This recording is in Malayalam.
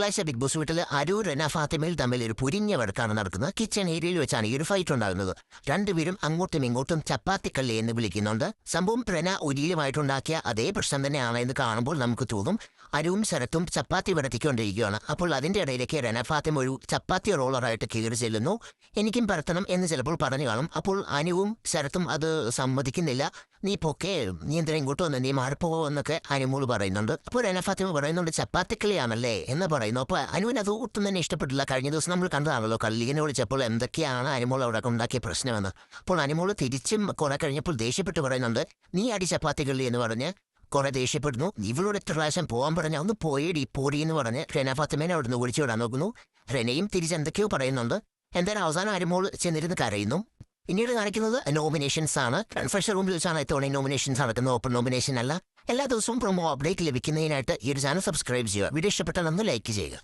തിങ്കളാഴ്ച ബിഗ് ബോസ് വീട്ടിൽ അരു റെന ഫാത്തിമയിൽ തമ്മിൽ ഒരു പുരിഞ്ഞ വഴക്കാണ് നടക്കുന്നത്. കിച്ചൺ ഏരിയയിൽ വെച്ചാണ് ഈ ഒരു ഫൈറ്റ് ഉണ്ടാകുന്നത്. രണ്ടുപേരും അങ്ങോട്ടും ഇങ്ങോട്ടും ചപ്പാത്തിക്കള്ളി എന്ന് വിളിക്കുന്നുണ്ട്. സംഭവം റെന ഒരിയിലുമായിട്ടുണ്ടാക്കിയ അതേ പ്രശ്നം തന്നെയാണ് എന്ന് കാണുമ്പോൾ നമുക്ക് തോന്നും. അരുവും ശരത്തും ചപ്പാത്തി വരത്തിക്കൊണ്ടിരിക്കുകയാണ്. അപ്പോൾ അതിന്റെ ഇടയിലേക്ക് റെന ഫാത്തിമ ഒരു ചപ്പാത്തി റോളറായിട്ട് കയറി ചെല്ലുന്നു. എനിക്കും പരത്തണം എന്ന് ചിലപ്പോൾ പറഞ്ഞു കാണും. അപ്പോൾ അനുവും ശരത്തും അത് സമ്മതിക്കുന്നില്ല. നീ പൊക്കെ, നീ എന്തിനാ ഇങ്ങോട്ട് വന്ന്, നീ മാറിപ്പോ എന്നൊക്കെ അനുമോള് പറയുന്നുണ്ട്. അപ്പോൾ റെന ഫാത്തിമ പറയുന്നുണ്ട് ചപ്പാത്തിക്കളിയാണല്ലേ എന്ന് പറയുന്നു. അപ്പോൾ അനുവിന് അത് ഒട്ടും തന്നെ ഇഷ്ടപ്പെട്ടില്ല. കഴിഞ്ഞ ദിവസം നമ്മൾ കണ്ടതാണല്ലോ കള്ളിനെ വിളിച്ചപ്പോൾ എന്തൊക്കെയാണ് അനുമോൾ അവിടെ ഉണ്ടാക്കിയ പ്രശ്നമെന്ന്. അപ്പോൾ അനുമോള് തിരിച്ചും കുറെ കഴിഞ്ഞപ്പോൾ ദേഷ്യപ്പെട്ട് പറയുന്നുണ്ട്, നീ അടി ചപ്പാത്തിക്കള്ളി എന്ന് പറഞ്ഞ് കുറെ ദേഷ്യപ്പെടുന്നു. ഇവളോട് എത്ര പ്രാവശ്യം പോകാൻ പറഞ്ഞ ഒന്ന് പോയേടി പോടി എന്ന് പറഞ്ഞ് റെന ഫാത്തിമേനെ അവിടുന്ന് വിളിച്ചു വിടാൻ നോക്കുന്നു. റെനയും തിരിച്ചെന്തൊക്കെയോ പറയുന്നുണ്ട്. എന്തായാലും അവസാനം അനുമോൾ ചെന്നിരുന്ന് കരയുന്നു. പിന്നീട് കാണിക്കുന്നത് നോമിനേഷൻസ് ആണ്. കൺഫെഷൻ റൂമിൽ വെച്ചാണ് ഇത്തവണ നോമിനേഷൻസ് നടക്കുന്നത്. ഓപ്പൺ നോമിനേഷൻ അല്ല. എല്ലാ ദിവസവും പ്രൊമോ അപ്ഡേറ്റ് ലഭിക്കുന്നതിനായിട്ട് ഈ ഒരു ചാനൽ സബ്സ്ക്രൈബ് ചെയ്യുക. വീഡിയോ ഇഷ്ടപ്പെട്ടാൽ ഒന്ന് ലൈക്ക് ചെയ്യുക.